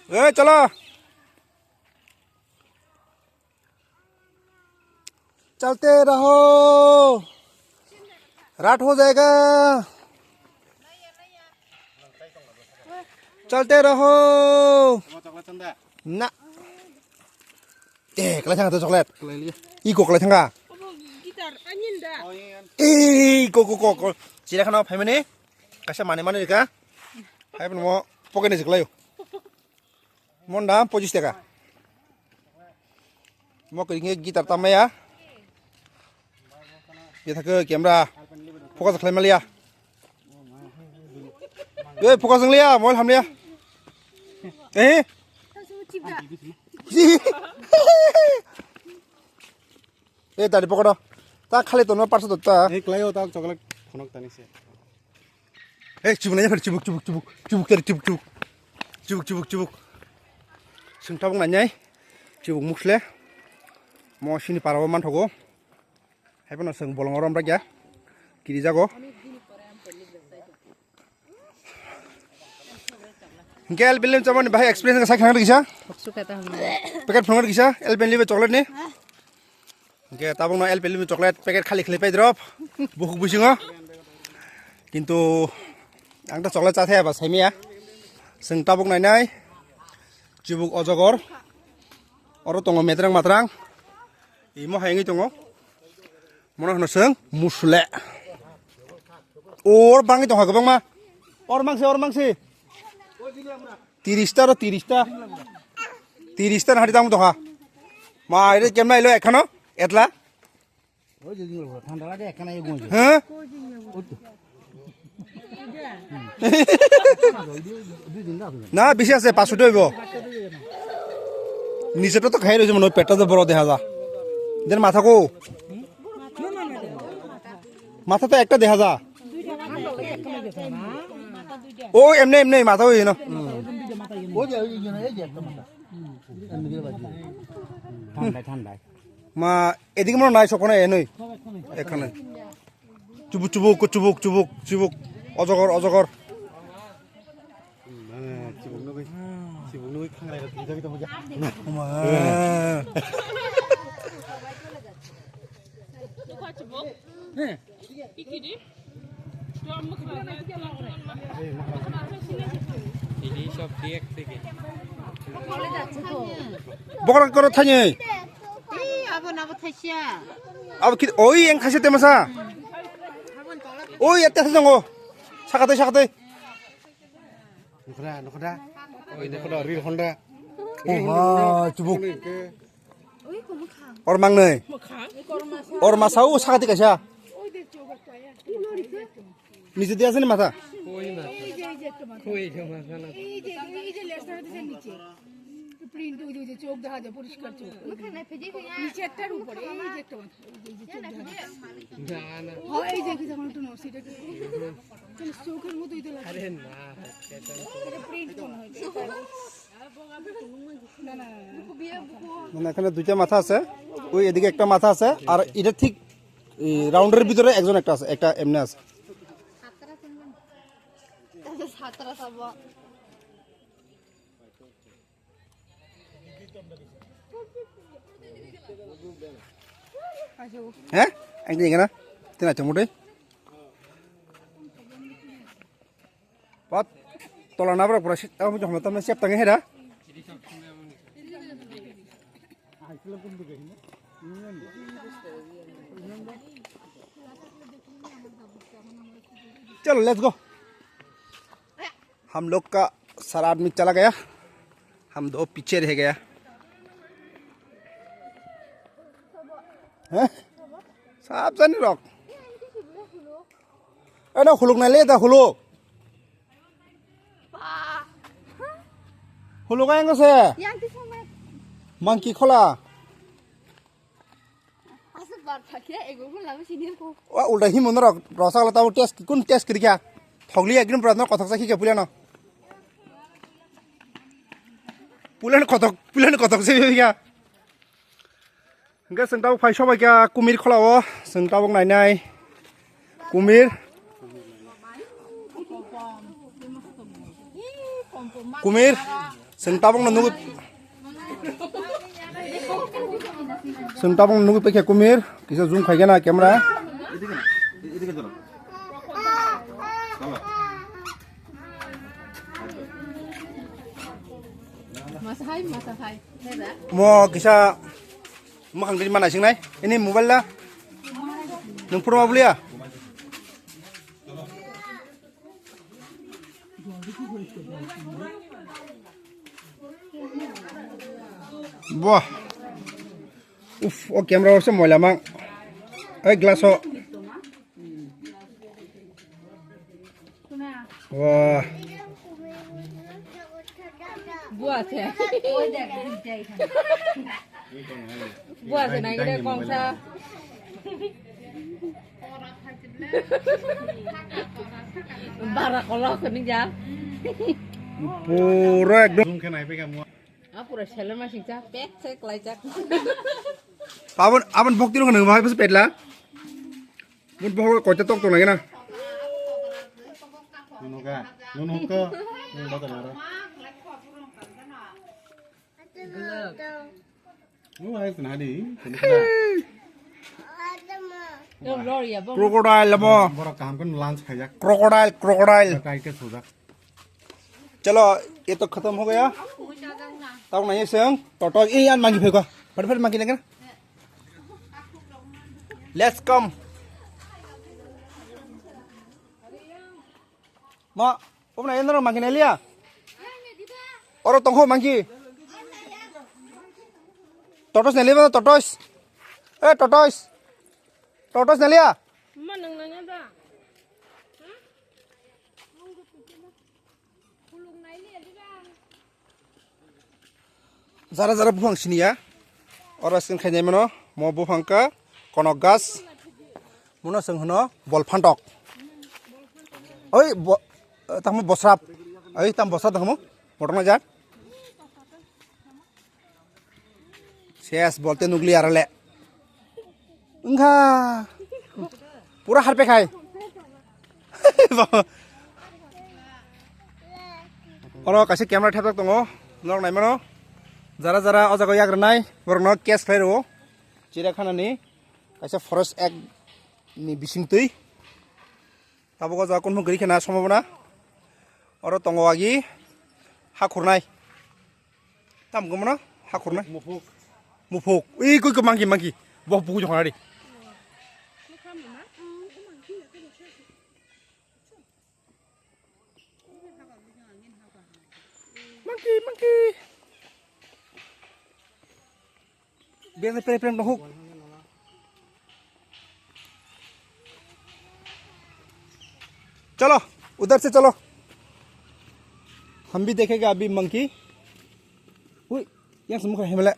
चलो चलते रहो रात हो जाएगा चलते रहो ना कल थांगा तो चॉकलेट इको कल थांगा को चिरा खाना फाइमाने कैसा माने माने का फाइम नमो पकेट निजकलायो मन दाम 25 टाका mau keringe gitar tamaya kita ke kamera fokus klaim malia fokus lia mau ham lia tadi pokok tak kali tuh no parsu tuh ta klayo tak coklat khonok tani se cubuk nanya fer cubuk tadi cubuk sengtabung nanya cubuk musle mau sini para waman thogo hai pun seng bolong orang berja kiri jago Gel bilim cuman bahaya experience nggak sakit kisah paket phone kisah el penli coklat nih Oke, tabung no el penli coklat paket khali pay drop buku busingo kintu ang ta coklat chathe ba saimi ya seng tabung nai cubuk ojogor oro tongo metrang matrang imo hayangi tongo mono hono seng musle or bangi tonga gobang ma or mangsi 30 টা 30 টা হাড়ি দাম tonga ma ire kemna ilo ekhano etla ওই যে ঠান্ডা লাগে এখানে এই গঞ্জ হ্যাঁ না বেশি আছে 500 হইব নিচেটা তো খাই রইছে মনে পেটটা তো বড় দেখা যা দেন মাথা কো মাথা তো একটা দেখা যা ও এমনি মাথা হই না ওই যে এই যে একটা মাথা এমনি করে বাজি ঠান্ডা মা এদিকে মনে নাই সবখানে নই এখানে চুবুক অজগর চিবুক নই খাংলাই দিতে মজা মা হ্যাঁ ইকিদি স্ট্রম খানা এই সব ডিএক থেকে কলেজ যাচ্ছে তো বকরা করে থাই এই আবো নাবো থাইছিয়া আব কি ওই এং খাইছে তেমাসা ওই এতে আছে জঙ্গ সাকাতে নখরা ওই নখরা রিল হন্ডা ও মা চুবুক और mang नै और मासाও সাকাতে কাইছা নিচে দিয়ে আছে নি মাথা কই মাথা না এই যে লেসটা হচ্ছে নিচে প্রিন্ট ওই যে চোখ দেখা যায় পরিষ্কার চোখ নিচে একটার উপরে এই যে একটা মাথা এই যে চোখ দেখা যায় না হয় এই যে কি যখন একটু নরসি এটা চোখের মতোই তো লাগে আরে না এটা প্রিন্ট কোন হয় মানে এখানে দুইটা মাথা আছে ওই এদিকে একটা মাথা আছে আর এটা ঠিক রাউন্ডের ভিতরে একজন একটা আছে একটা এমনি আছে সাতরা সব হ্যাঁ একদিন এখানে তিন আছে মোটে পাত তলা না বড় পুরা আমি যখন তুমি সেপ টাঙে হেরা चलो लेट्स गो हम लोग का सारा आदमी चला गया हम दो पीछे रह गया हैं साहब जानी रॉक ना खुलुक ना ले था खुलुक आएंगे से मंकी खोला उल्टा ही मन रसागला ताऊ टेस्ट कौन टेस्ट करी क्या थगली एकदम प्रार्थना कथक साखी क्या पुलिया ना पुलिया कथक से क्या इनका संताव फाइसो बाय क्या कुमिर खोलाओ संताव नायनाय कुमिर Sengtabong nunggu. Sengtabong nunggu pakai kumir. Kisah zoom kayak na kamera. Masahai. Mau kisah makan di mana sih nai? Ini mobile lah. Nung pernah beli ya? Wah, oh kamera harusnya mau lama. Gelas ho. Wah. Buat ya. Buat senang kita kongsa. Barak kalau kening jam. Pura ekdom. Pura seller masih cak, pek cek lacak. Aban bokti lo kan nggak bisa pedla. Mun bokti kocak tok tuh lagi na. Nunuk ke, nunuk ke. Nu hai senadi. Yang lori ya bang. Crocodile mo. Borak काम kan lunch खाया. Crocodile. काट के सोचा. चलो ये तो खत्म हो गया. तब नहीं संग टोटो ये यार मांगी फेंको. फटाफट मांगी लेंगे ना. Let's come. Ma, hôm nay nó mang cái này lia. Oro tông hồ mang gì? Tortoise này lia tortoise. Eh tortoise. Tortoise này lia. Mana nanya dah? Zara buang sini ya. Orang sing kayaknya mana? Mau buang ke kono gas. Mana sing hono bol pantok. Oi, tamu bosrap. Oi, tam bosrap tamu. Motor na jat. Ses bolte nuklear le. Enggak. Pura harpe khai. Orang kasih kamera tap tunggu. Nong nai mana? Zara aja kau yak renai. Baru nak cash khai ro. Ciri khana ni. Kasih forest egg ni bising tui. Tabu kau jakun mau geri kena semua mana? Orang tunggu lagi. Hakur nai. Tam kau mana? Hakur nai. Mufuk. Ih, kau mangki. Bawa buku jangan ada. Monkey. Biar prem hook. चलो उधर से चलो. हम भी देखेंगे अभी monkey. उई, यहाँ से मुख है मिला.